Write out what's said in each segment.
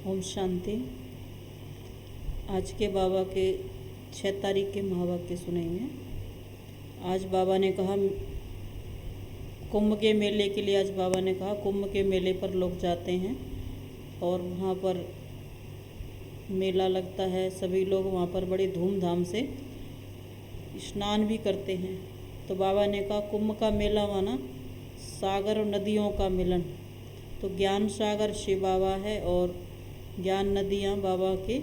ओम शांति। आज के बाबा के 6 तारीख के महावाक्य सुनेंगे। आज बाबा ने कहा कुंभ के मेले के लिए, आज बाबा ने कहा कुंभ के मेले पर लोग जाते हैं और वहाँ पर मेला लगता है। सभी लोग वहाँ पर बड़े धूमधाम से स्नान भी करते हैं। तो बाबा ने कहा कुंभ का मेला माना सागर और नदियों का मिलन। तो ज्ञान सागर शिव बाबा है और ज्ञान नदियाँ बाबा के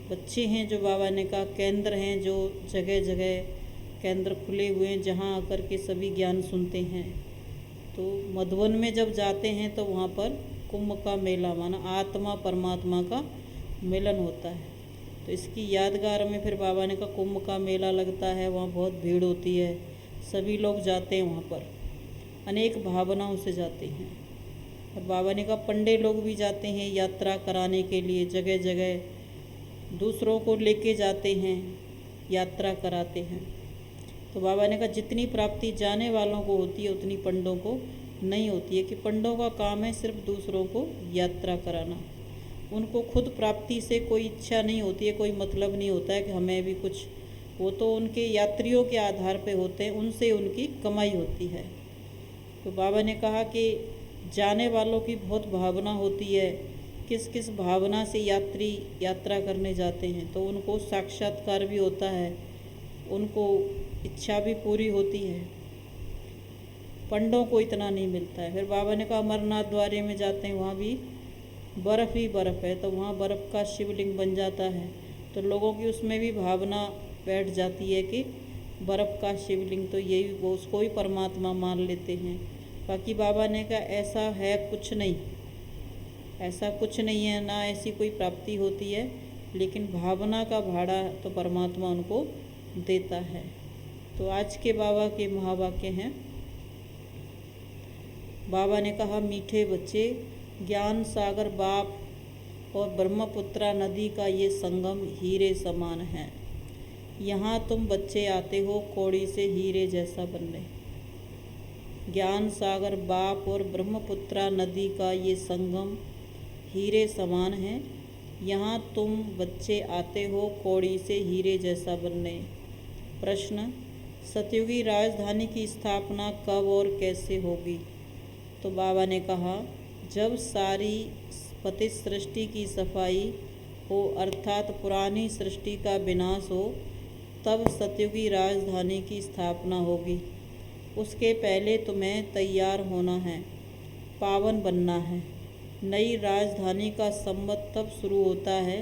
बच्चे हैं, जो बाबा ने कहा केंद्र हैं, जो जगह जगह केंद्र खुले हुए हैं जहाँ आकर के सभी ज्ञान सुनते हैं। तो मधुबन में जब जाते हैं तो वहाँ पर कुंभ का मेला माना आत्मा परमात्मा का मिलन होता है। तो इसकी यादगार में फिर बाबा ने कहा कुंभ का मेला लगता है, वहाँ बहुत भीड़ होती है, सभी लोग जाते हैं वहाँ पर, अनेक भावनाओं से जाते हैं। और बाबा ने कहा पंडे लोग भी जाते हैं यात्रा कराने के लिए, जगह जगह दूसरों को लेके जाते हैं, यात्रा कराते हैं। तो बाबा ने कहा जितनी प्राप्ति जाने वालों को होती है उतनी पंडों को नहीं होती है, कि पंडों का काम है सिर्फ दूसरों को यात्रा कराना। उनको खुद प्राप्ति से कोई इच्छा नहीं होती है, कोई मतलब नहीं होता है कि हमें भी कुछ, वो तो उनके यात्रियों के आधार पे होते हैं, उनसे उनकी कमाई होती है। तो बाबा ने कहा कि जाने वालों की बहुत भावना होती है, किस किस भावना से यात्री यात्रा करने जाते हैं, तो उनको साक्षात्कार भी होता है, उनको इच्छा भी पूरी होती है। पंडों को इतना नहीं मिलता है। फिर बाबा ने कहा अमरनाथ द्वारे में जाते हैं, वहाँ भी बर्फ़ ही बर्फ़ है, तो वहाँ बर्फ़ का शिवलिंग बन जाता है। तो लोगों की उसमें भी भावना बैठ जाती है कि बर्फ़ का शिवलिंग, तो यही वो उसको ही परमात्मा मान लेते हैं। बाकी बाबा ने कहा ऐसा है कुछ नहीं, ऐसा कुछ नहीं है, ना ऐसी कोई प्राप्ति होती है, लेकिन भावना का भाड़ा तो परमात्मा उनको देता है। तो आज के बाबा के महावाक्य हैं। बाबा ने कहा मीठे बच्चे, ज्ञान सागर बाप और ब्रह्मपुत्रा नदी का ये संगम हीरे समान है। यहाँ तुम बच्चे आते हो कौड़ी से हीरे जैसा बनने। ज्ञान सागर बाप और ब्रह्मपुत्रा नदी का ये संगम हीरे समान है। यहाँ तुम बच्चे आते हो कौड़ी से हीरे जैसा बनने। प्रश्न, सतयुगी राजधानी की स्थापना कब और कैसे होगी? तो बाबा ने कहा जब सारी पतित सृष्टि की सफाई हो, अर्थात पुरानी सृष्टि का विनाश हो, तब सतयुगी राजधानी की स्थापना होगी। उसके पहले तुम्हें तैयार होना है, पावन बनना है। नई राजधानी का संवत तब शुरू होता है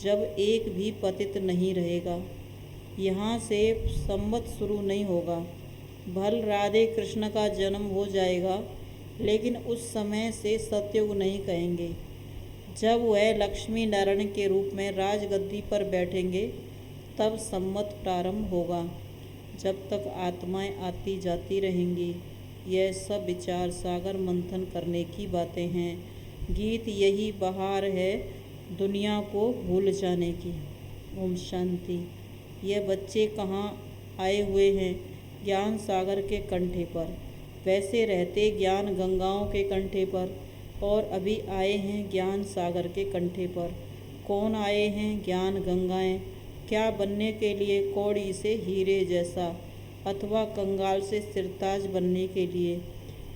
जब एक भी पतित नहीं रहेगा। यहाँ से संवत शुरू नहीं होगा। भल राधे कृष्ण का जन्म हो जाएगा, लेकिन उस समय से सतयुग नहीं कहेंगे। जब वह लक्ष्मी नारायण के रूप में राजगद्दी पर बैठेंगे तब संवत प्रारंभ होगा। जब तक आत्माएं आती जाती रहेंगी। यह सब विचार सागर मंथन करने की बातें हैं। गीत यही बहार है दुनिया को भूल जाने की। ओम शांति। यह बच्चे कहाँ आए हुए हैं? ज्ञान सागर के कंठे पर। वैसे रहते ज्ञान गंगाओं के कंठे पर, और अभी आए हैं ज्ञान सागर के कंठे पर। कौन आए हैं? ज्ञान गंगाएं। क्या बनने के लिए? कौड़ी से हीरे जैसा, अथवा कंगाल से सिरताज बनने के लिए।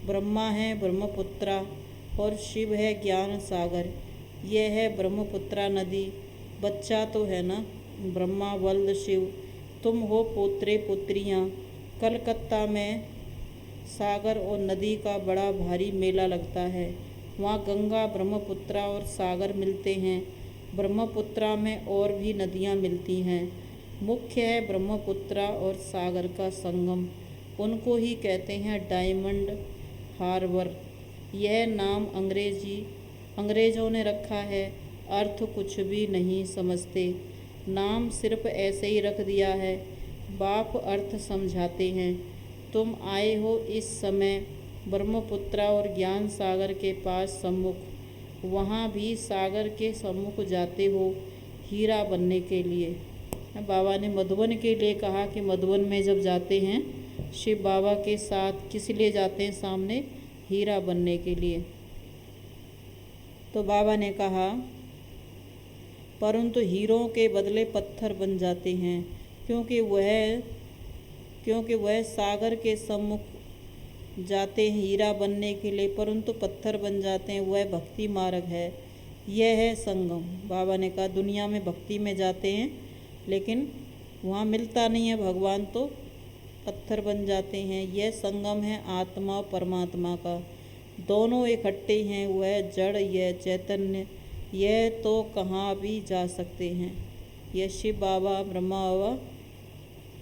ब्रह्मा है ब्रह्मपुत्रा और शिव है ज्ञान सागर। यह है ब्रह्मपुत्रा नदी। बच्चा तो है ना ब्रह्मा वल्द शिव, तुम हो पोत्रे पुत्रियाँ। कलकत्ता में सागर और नदी का बड़ा भारी मेला लगता है। वहाँ गंगा ब्रह्मपुत्रा और सागर मिलते हैं। ब्रह्मपुत्रा में और भी नदियाँ मिलती हैं। मुख्य है ब्रह्मपुत्रा और सागर का संगम। उनको ही कहते हैं डायमंड हार्बर। यह नाम अंग्रेज़ों ने रखा है, अर्थ कुछ भी नहीं समझते, नाम सिर्फ ऐसे ही रख दिया है। बाप अर्थ समझाते हैं। तुम आए हो इस समय ब्रह्मपुत्रा और ज्ञान सागर के पास सम्मुख, वहाँ भी सागर के सम्मुख जाते हो हीरा बनने के लिए। बाबा ने मधुबन के लिए कहा कि मधुबन में जब जाते हैं शिव बाबा के साथ किस लिए जाते हैं? सामने हीरा बनने के लिए। तो बाबा ने कहा परंतु हीरों के बदले पत्थर बन जाते हैं, क्योंकि वह सागर के सम्मुख जाते हैं हीरा बनने के लिए, परंतु पत्थर बन जाते हैं। वह भक्ति मार्ग है। यह है संगम। बाबा ने कहा दुनिया में भक्ति में जाते हैं लेकिन वहाँ मिलता नहीं है भगवान, तो पत्थर बन जाते हैं। यह संगम है आत्मा और परमात्मा का, दोनों इकट्ठे हैं। वह जड़, यह चैतन्य, यह तो कहाँ भी जा सकते हैं। यह शिव बाबा, ब्रह्मा बाबा,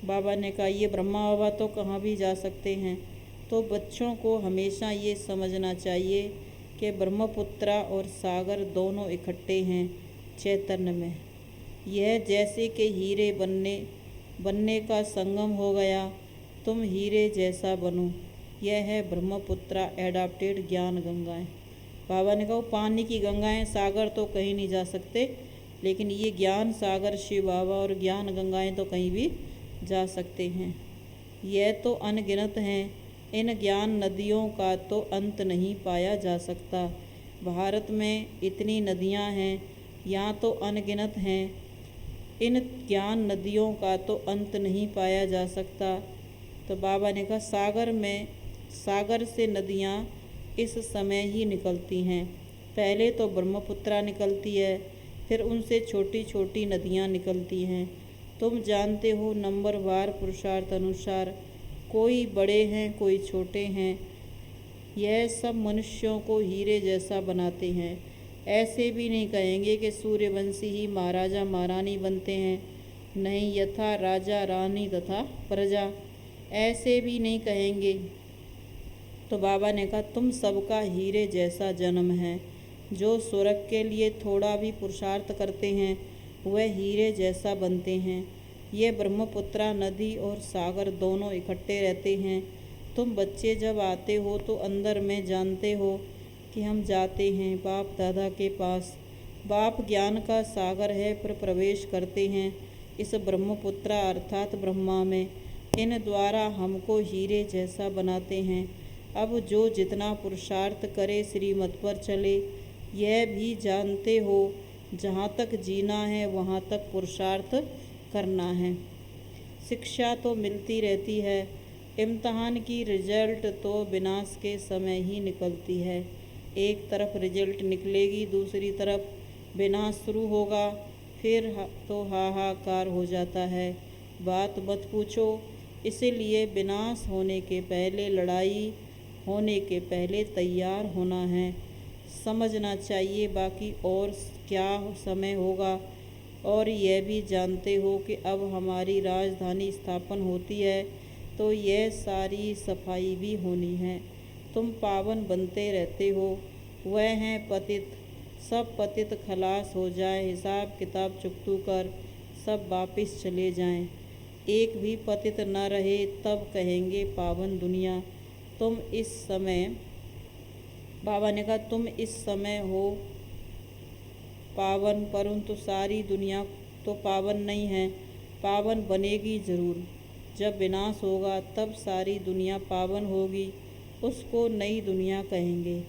बाबा ने कहा ये ब्रह्मा बाबा तो कहाँ भी जा सकते हैं। तो बच्चों को हमेशा ये समझना चाहिए कि ब्रह्मपुत्रा और सागर दोनों इकट्ठे हैं चैतन्य में। यह जैसे कि हीरे बनने का संगम हो गया, तुम हीरे जैसा बनो। यह है ब्रह्मपुत्रा एडाप्टेड ज्ञान गंगाएं। बाबा ने कहा पानी की गंगाएं, सागर तो कहीं नहीं जा सकते, लेकिन ये ज्ञान सागर शिव बाबा और ज्ञान गंगाएं तो कहीं भी जा सकते हैं। यह तो अनगिनत हैं। इन ज्ञान नदियों का तो अंत नहीं पाया जा सकता। भारत में इतनी नदियां हैं, यहाँ तो अनगिनत हैं। इन ज्ञान नदियों का तो अंत नहीं पाया जा सकता। तो बाबा ने कहा सागर से नदियाँ इस समय ही निकलती हैं। पहले तो ब्रह्मपुत्रा निकलती है, फिर उनसे छोटी छोटी नदियाँ निकलती हैं। तुम जानते हो नंबरवार पुरुषार्थ अनुसार, कोई बड़े हैं कोई छोटे हैं। यह सब मनुष्यों को हीरे जैसा बनाते हैं। ऐसे भी नहीं कहेंगे कि सूर्यवंशी ही महाराजा महारानी बनते हैं, नहीं, यथा राजा रानी तथा प्रजा, ऐसे भी नहीं कहेंगे। तो बाबा ने कहा तुम सबका हीरे जैसा जन्म है। जो स्वर्ग के लिए थोड़ा भी पुरुषार्थ करते हैं वह हीरे जैसा बनते हैं। ये ब्रह्मपुत्रा नदी और सागर दोनों इकट्ठे रहते हैं। तुम बच्चे जब आते हो तो अंदर में जानते हो कि हम जाते हैं बाप दादा के पास। बाप ज्ञान का सागर है, पर प्रवेश करते हैं इस ब्रह्मपुत्रा अर्थात ब्रह्मा में। इन द्वारा हमको हीरे जैसा बनाते हैं। अब जो जितना पुरुषार्थ करे श्रीमत पर चले। यह भी जानते हो जहाँ तक जीना है वहाँ तक पुरुषार्थ करना है। शिक्षा तो मिलती रहती है, इम्तहान की रिजल्ट तो विनाश के समय ही निकलती है। एक तरफ रिजल्ट निकलेगी, दूसरी तरफ विनाश शुरू होगा, फिर तो हाहाकार हो जाता है। बात मत पूछो। इसीलिए विनाश होने के पहले, लड़ाई होने के पहले तैयार होना है, समझना चाहिए। बाकी और क्या समय होगा। और यह भी जानते हो कि अब हमारी राजधानी स्थापन होती है तो यह सारी सफाई भी होनी है। तुम पावन बनते रहते हो, वह हैं पतित। सब पतित खलास हो जाए, हिसाब किताब चुकतू कर सब वापिस चले जाएं। एक भी पतित न रहे, तब कहेंगे पावन दुनिया। तुम इस समय, बाबा ने कहा तुम इस समय हो पावन, परंतु सारी दुनिया तो पावन नहीं है। पावन बनेगी जरूर। जब विनाश होगा तब सारी दुनिया पावन होगी, उसको नई दुनिया कहेंगे।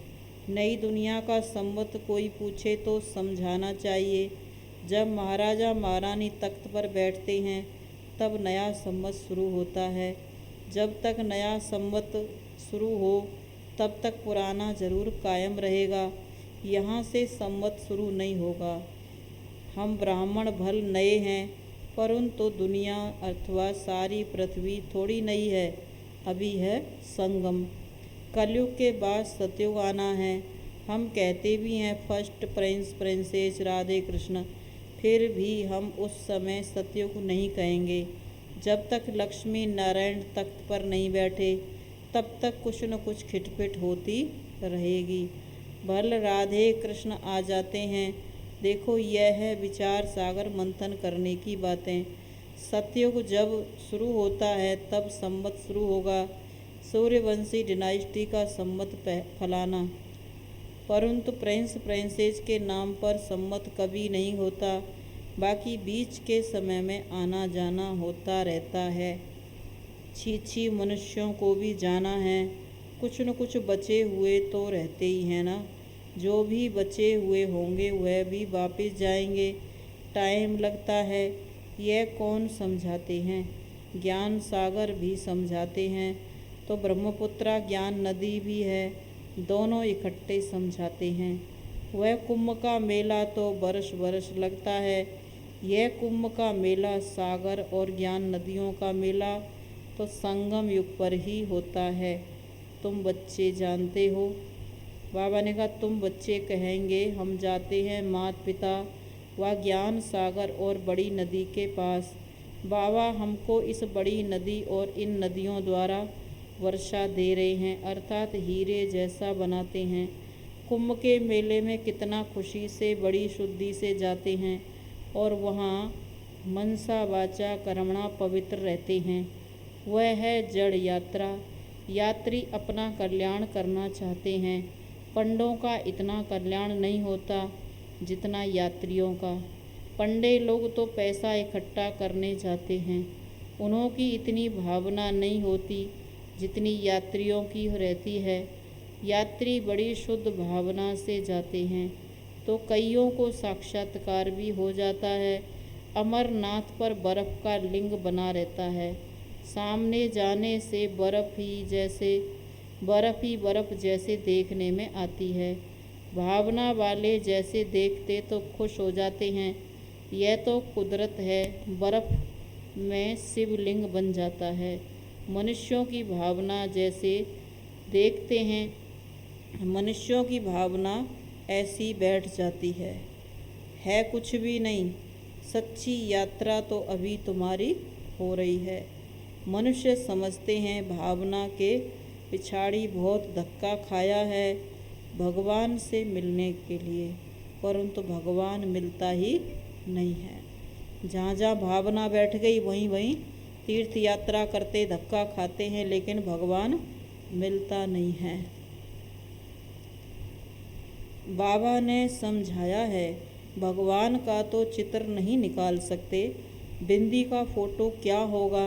नई दुनिया का संबंध कोई पूछे तो समझाना चाहिए। जब महाराजा महारानी तख्त पर बैठते हैं तब नया संवत शुरू होता है। जब तक नया संवत शुरू हो तब तक पुराना जरूर कायम रहेगा। यहाँ से संवत शुरू नहीं होगा। हम ब्राह्मण भल नए हैं, परंतु दुनिया अथवा सारी पृथ्वी थोड़ी नई है, अभी है संगम। कलयुग के बाद सतयुग आना है। हम कहते भी हैं first Prince princess Radhe Krishna, फिर भी हम उस समय सतयुग नहीं कहेंगे। जब तक लक्ष्मी नारायण तख्त पर नहीं बैठे तब तक कुछ न कुछ खिटपिट होती रहेगी। भल राधे कृष्ण आ जाते हैं। देखो यह है विचार सागर मंथन करने की बातें। सतयुग जब शुरू होता है तब संवत शुरू होगा। सूर्यवंशी डिनाइस्टी का संवत फलाना, परंतु प्रिंस प्रिंसेस के नाम पर संवत कभी नहीं होता। बाकी बीच के समय में आना जाना होता रहता है। छी मनुष्यों को भी जाना है। कुछ न कुछ बचे हुए तो रहते ही हैं ना। जो भी बचे हुए होंगे वह भी वापस जाएंगे। टाइम लगता है, यह कौन समझाते हैं। ज्ञान सागर भी समझाते हैं तो ब्रह्मपुत्रा ज्ञान नदी भी है, दोनों इकट्ठे समझाते हैं। वह कुंभ का मेला तो बरस बरस लगता है, यह कुंभ का मेला सागर और ज्ञान नदियों का मेला तो संगम युग पर ही होता है। तुम बच्चे जानते हो। बाबा ने कहा तुम बच्चे कहेंगे हम जाते हैं माता पिता व ज्ञान सागर और बड़ी नदी के पास। बाबा हमको इस बड़ी नदी और इन नदियों द्वारा वर्षा दे रहे हैं, अर्थात हीरे जैसा बनाते हैं। कुंभ के मेले में कितना खुशी से बड़ी शुद्धि से जाते हैं और वहाँ मनसा वाचा कर्मणा पवित्र रहते हैं। वह है जड़ यात्रा। यात्री अपना कल्याण करना चाहते हैं। पंडों का इतना कल्याण नहीं होता जितना यात्रियों का। पंडे लोग तो पैसा इकट्ठा करने जाते हैं, उन्हों की इतनी भावना नहीं होती जितनी यात्रियों की रहती है। यात्री बड़ी शुद्ध भावना से जाते हैं तो कईयों को साक्षात्कार भी हो जाता है। अमरनाथ पर बर्फ़ का लिंग बना रहता है, सामने जाने से बर्फ़ ही बर्फ़ जैसे देखने में आती है। भावना वाले जैसे देखते तो खुश हो जाते हैं। यह तो कुदरत है, बर्फ़ में शिवलिंग बन जाता है। मनुष्यों की भावना जैसे देखते हैं, मनुष्यों की भावना ऐसी बैठ जाती है कुछ भी नहीं। सच्ची यात्रा तो अभी तुम्हारी हो रही है। मनुष्य समझते हैं भावना के पिछाड़ी बहुत धक्का खाया है भगवान से मिलने के लिए, परंतु भगवान मिलता ही नहीं है। जहाँ जहाँ भावना बैठ गई वहीं वहीं तीर्थ यात्रा करते धक्का खाते हैं, लेकिन भगवान मिलता नहीं है। बाबा ने समझाया है भगवान का तो चित्र नहीं निकाल सकते, बिंदी का फोटो क्या होगा।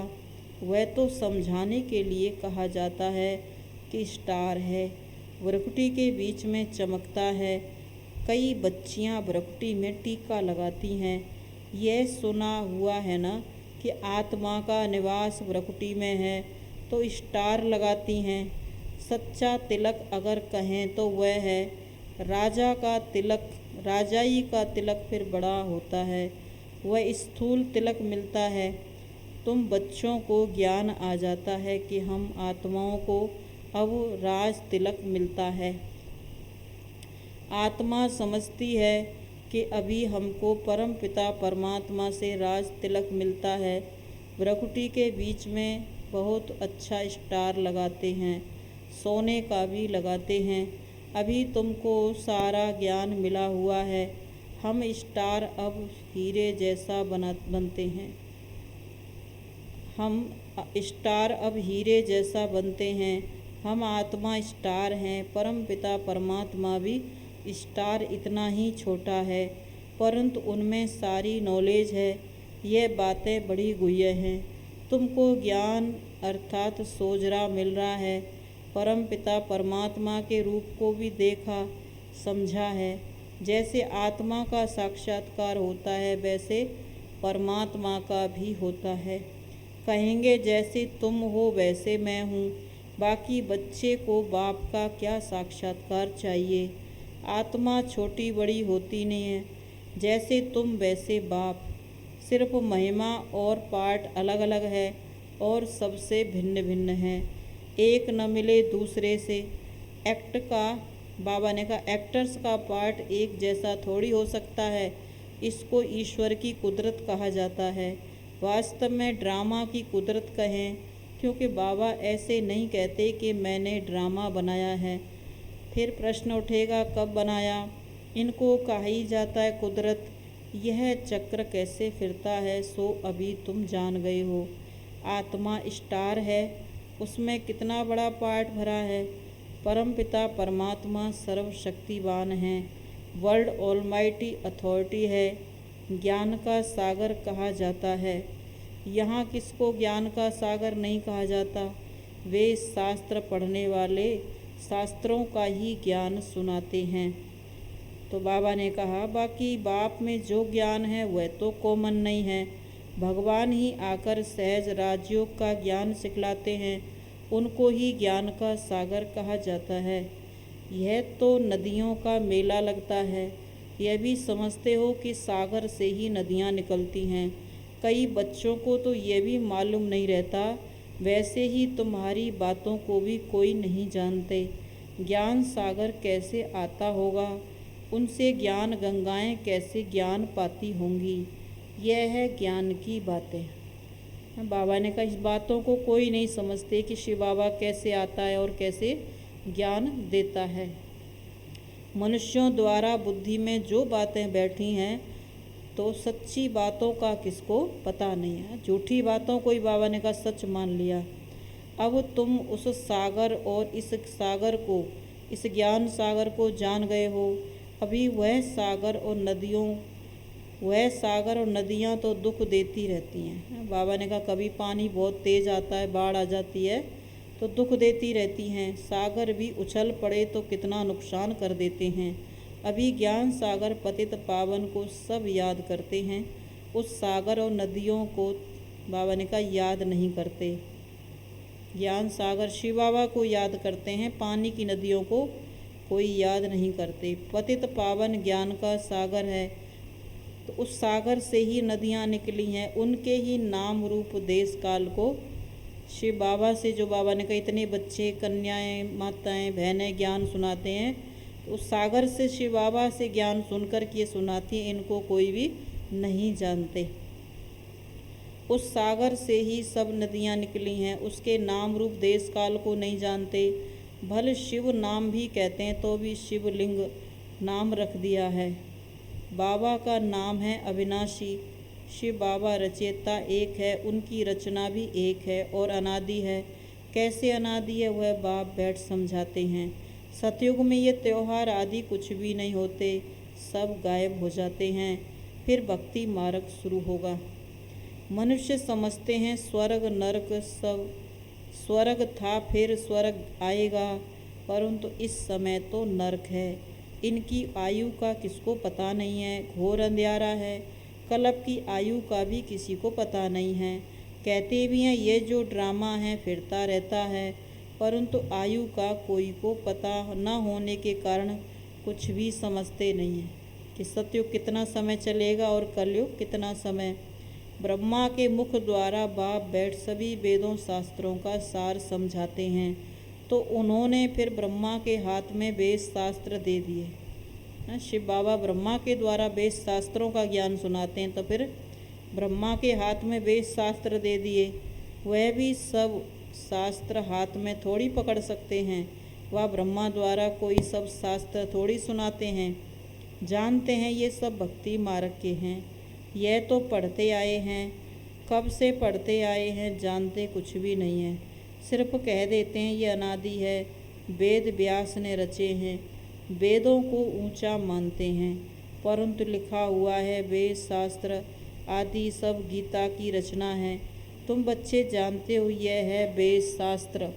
वह तो समझाने के लिए कहा जाता है कि स्टार है, भ्रकुटी के बीच में चमकता है। कई बच्चियां भ्रकुटी में टीका लगाती हैं। यह सुना हुआ है ना कि आत्मा का निवास भ्रकुटी में है तो स्टार लगाती हैं। सच्चा तिलक अगर कहें तो वह है राजा का तिलक। राजाई का तिलक फिर बड़ा होता है, वह स्थूल तिलक मिलता है। तुम बच्चों को ज्ञान आ जाता है कि हम आत्माओं को अब राज तिलक मिलता है। आत्मा समझती है कि अभी हमको परम पिता परमात्मा से राज तिलक मिलता है। भ्रकुटी के बीच में बहुत अच्छा स्टार लगाते हैं, सोने का भी लगाते हैं। अभी तुमको सारा ज्ञान मिला हुआ है। हम स्टार अब हीरे जैसा बनते हैं। हम स्टार अब हीरे जैसा बनते हैं। हम आत्मा स्टार हैं, परम पिता परमात्मा भी स्टार इतना ही छोटा है, परंतु उनमें सारी नॉलेज है। यह बातें बड़ी गुह्य हैं। तुमको ज्ञान अर्थात सोजरा मिल रहा है। परम पिता परमात्मा के रूप को भी देखा समझा है। जैसे आत्मा का साक्षात्कार होता है वैसे परमात्मा का भी होता है। कहेंगे जैसे तुम हो वैसे मैं हूँ। बाकी बच्चे को बाप का क्या साक्षात्कार चाहिए। आत्मा छोटी बड़ी होती नहीं है, जैसे तुम वैसे बाप। सिर्फ महिमा और पार्ट अलग अलग है और सबसे भिन्न भिन्न है, एक न मिले दूसरे से। एक्ट का बाबा ने कहा एक्टर्स का पार्ट एक जैसा थोड़ी हो सकता है, इसको ईश्वर की कुदरत कहा जाता है। वास्तव में ड्रामा की कुदरत कहें, क्योंकि बाबा ऐसे नहीं कहते कि मैंने ड्रामा बनाया है। फिर प्रश्न उठेगा कब बनाया। इनको कहा ही जाता है कुदरत। यह चक्र कैसे फिरता है सो अभी तुम जान गए हो। आत्मा स्टार है, उसमें कितना बड़ा पार्ट भरा है। परमपिता परमात्मा सर्वशक्तिवान है, वर्ल्ड ऑलमाइटी अथॉरिटी है, ज्ञान का सागर कहा जाता है। यहाँ किसको ज्ञान का सागर नहीं कहा जाता। वे शास्त्र पढ़ने वाले शास्त्रों का ही ज्ञान सुनाते हैं। तो बाबा ने कहा, बाकी बाप में जो ज्ञान है वह तो कॉमन नहीं है। भगवान ही आकर सहज राजयोग का ज्ञान सिखलाते हैं, उनको ही ज्ञान का सागर कहा जाता है। यह तो नदियों का मेला लगता है, यह भी समझते हो कि सागर से ही नदियाँ निकलती हैं। कई बच्चों को तो यह भी मालूम नहीं रहता, वैसे ही तुम्हारी बातों को भी कोई नहीं जानते। ज्ञान सागर कैसे आता होगा, उनसे ज्ञान गंगाएं कैसे ज्ञान पाती होंगी। यह है ज्ञान की बातें। बाबा ने कहा, इस बातों को कोई नहीं समझते कि शिव बाबा कैसे आता है और कैसे ज्ञान देता है। मनुष्यों द्वारा बुद्धि में जो बातें बैठी हैं तो सच्ची बातों का किसको पता नहीं है। झूठी बातों को ही बाबा ने कहा सच मान लिया। अब तुम उस सागर और इस सागर को, इस ज्ञान सागर को जान गए हो। अभी वह सागर और नदियाँ तो दुख देती रहती हैं। बाबा ने कहा, कभी पानी बहुत तेज़ आता है, बाढ़ आ जाती है तो दुख देती रहती हैं। सागर भी उछल पड़े तो कितना नुकसान कर देते हैं। अभी ज्ञान सागर पतित पावन को सब याद करते हैं, उस सागर और नदियों को बाबा ने कहा याद नहीं करते। ज्ञान सागर शिव बाबा को याद करते हैं, पानी की नदियों को कोई याद नहीं करते। पतित पावन ज्ञान का सागर है, तो उस सागर से ही नदियाँ निकली हैं, उनके ही नाम रूप देश काल को शिव बाबा से, जो बाबा ने कहा इतने बच्चे, कन्याएं, माताएं, बहनें ज्ञान सुनाते हैं, तो उस सागर से शिव बाबा से ज्ञान सुनकर के सुनाती हैं, इनको कोई भी नहीं जानते। उस सागर से ही सब नदियाँ निकली हैं, उसके नाम रूप देश काल को नहीं जानते। भले शिव नाम भी कहते हैं तो भी शिवलिंग नाम रख दिया है। बाबा का नाम है अविनाशी। शिव बाबा रचयिता एक है, उनकी रचना भी एक है और अनादि है। कैसे अनादि है वह बाप बैठ समझाते हैं। सतयुग में ये त्योहार आदि कुछ भी नहीं होते, सब गायब हो जाते हैं, फिर भक्ति मार्ग शुरू होगा। मनुष्य समझते हैं स्वर्ग नरक सब, स्वर्ग था फिर स्वर्ग आएगा, परंतु इस समय तो नरक है। इनकी आयु का किसको पता नहीं है, घोर अंधियारा है। कल्प की आयु का भी किसी को पता नहीं है। कहते भी हैं ये जो ड्रामा है फिरता रहता है, परंतु आयु का कोई को पता न होने के कारण कुछ भी समझते नहीं हैं कि सतयुग कितना समय चलेगा और कलयुग कितना समय। ब्रह्मा के मुख द्वारा बाप बैठ सभी वेदों शास्त्रों का सार समझाते हैं, तो उन्होंने फिर ब्रह्मा के हाथ में वेद शास्त्र दे दिए। शिव बाबा ब्रह्मा के द्वारा वेद शास्त्रों का ज्ञान सुनाते हैं, तो फिर ब्रह्मा के हाथ में वेद शास्त्र दे दिए। वह भी सब शास्त्र हाथ में थोड़ी पकड़ सकते हैं, वह ब्रह्मा द्वारा कोई सब शास्त्र थोड़ी सुनाते हैं। जानते हैं ये सब भक्ति मार्ग के हैं, यह तो पढ़ते आए हैं, कब से पढ़ते आए हैं जानते कुछ भी नहीं है। सिर्फ कह देते हैं ये अनादि है, वेद व्यास ने रचे हैं, वेदों को ऊंचा मानते हैं, परंतु लिखा हुआ है वेद शास्त्र आदि सब गीता की रचना है। तुम बच्चे जानते हो यह है वेद शास्त्र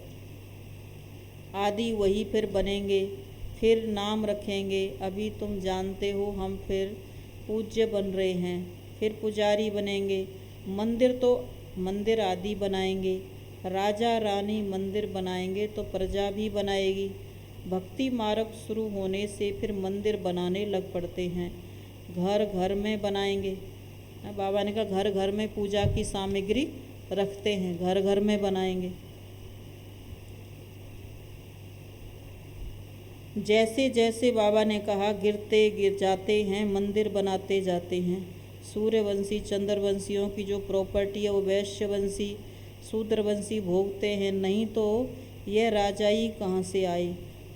आदि, वही फिर बनेंगे, फिर नाम रखेंगे। अभी तुम जानते हो हम फिर पूज्य बन रहे हैं, फिर पुजारी बनेंगे, मंदिर आदि बनाएंगे, राजा रानी मंदिर बनाएंगे तो प्रजा भी बनाएगी। भक्ति मार्ग शुरू होने से फिर मंदिर बनाने लग पड़ते हैं, घर घर में बनाएंगे। बाबा ने कहा घर घर में पूजा की सामग्री रखते हैं, घर घर में बनाएंगे। जैसे जैसे बाबा ने कहा गिर जाते हैं, मंदिर बनाते जाते हैं। सूर्यवंशी चंद्रवंशियों की जो प्रॉपर्टी है वो वैश्यवंशी शूद्रवंशी भोगते हैं, नहीं तो यह राजाई कहाँ से आए।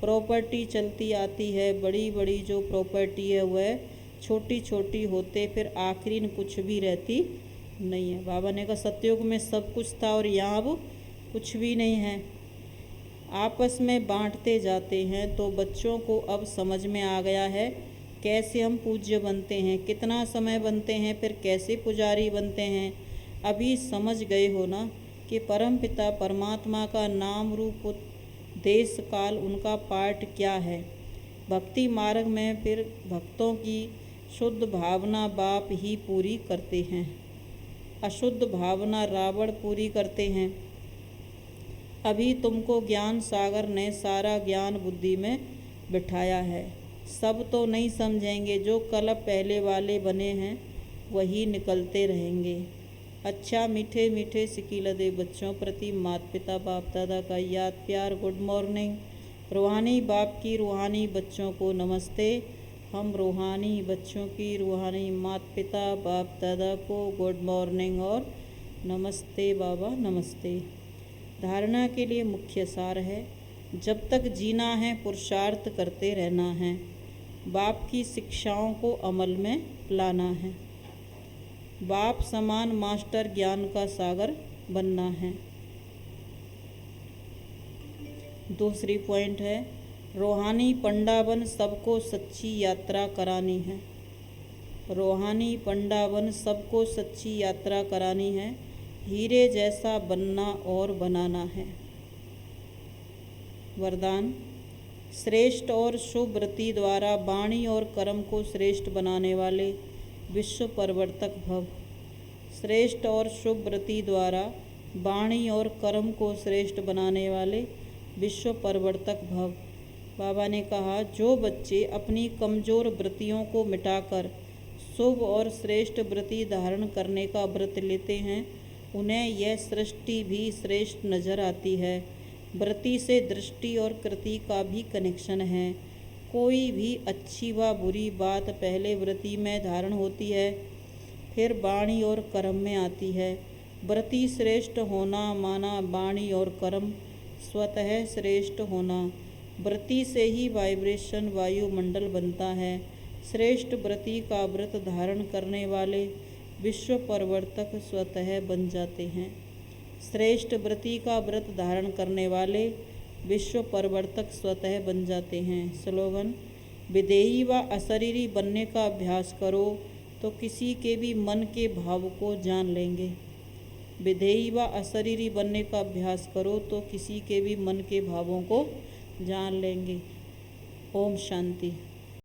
प्रॉपर्टी चलती आती है, बड़ी बड़ी जो प्रॉपर्टी है वह छोटी छोटी होते फिर आखिरी में कुछ भी रहती नहीं है। बाबा ने कहा सतयुग में सब कुछ था और यहाँ अब कुछ भी नहीं है। आपस में बांटते जाते हैं, तो बच्चों को अब समझ में आ गया है कैसे हम पूज्य बनते हैं, कितना समय बनते हैं, फिर कैसे पुजारी बनते हैं। अभी समझ गए हो ना कि परमपिता परमात्मा का नाम रूप देश काल उनका पार्ट क्या है। भक्ति मार्ग में फिर भक्तों की शुद्ध भावना बाप ही पूरी करते हैं, अशुद्ध भावना रावण पूरी करते हैं। अभी तुमको ज्ञान सागर ने सारा ज्ञान बुद्धि में बिठाया है। सब तो नहीं समझेंगे, जो कल पहले वाले बने हैं वही निकलते रहेंगे। अच्छा मीठे मीठे सिकीलदे बच्चों प्रति माता पिता बाप दादा का याद प्यार गुड मॉर्निंग। रूहानी बाप की रूहानी बच्चों को नमस्ते। हम रूहानी बच्चों की रूहानी माता पिता बाप दादा को गुड मॉर्निंग और नमस्ते बाबा नमस्ते। धारणा के लिए मुख्य सार है, जब तक जीना है पुरुषार्थ करते रहना है, बाप की शिक्षाओं को अमल में लाना है, बाप समान मास्टर ज्ञान का सागर बनना है। दूसरी पॉइंट है, रूहानी पंडावन सबको सच्ची यात्रा करानी है। रूहानी पंडावन सबको सच्ची यात्रा करानी है, हीरे जैसा बनना और बनाना है। वरदान, श्रेष्ठ और शुभ वृत्ति द्वारा वाणी और कर्म को श्रेष्ठ बनाने वाले विश्व परिवर्तक भव। श्रेष्ठ और शुभ वृत्ति द्वारा वाणी और कर्म को श्रेष्ठ बनाने वाले विश्व परिवर्तक भव। बाबा ने कहा, जो बच्चे अपनी कमज़ोर वृत्तियों को मिटाकर शुभ और श्रेष्ठ वृत्ति धारण करने का व्रत लेते हैं, उन्हें यह सृष्टि भी श्रेष्ठ नज़र आती है। वृत्ति से दृष्टि और कृति का भी कनेक्शन है। कोई भी अच्छी व बुरी बात पहले वृत्ति में धारण होती है, फिर वाणी और कर्म में आती है। वृत्ति श्रेष्ठ होना माना वाणी और कर्म स्वतः श्रेष्ठ होना। वृत्ति से ही वाइब्रेशन वायुमंडल बनता है। श्रेष्ठ वृत्ति का व्रत धारण करने वाले विश्व परिवर्तक स्वतः बन जाते हैं। श्रेष्ठ वृत्ति का व्रत धारण करने वाले विश्व परिवर्तक स्वतः बन जाते हैं। स्लोगन, विदेही व अशरीरी बनने का अभ्यास करो तो किसी के भी मन के भाव को जान लेंगे। विदेही व अशरीरी बनने का अभ्यास करो तो किसी के भी मन के भावों को जान लेंगे। ओम शांति।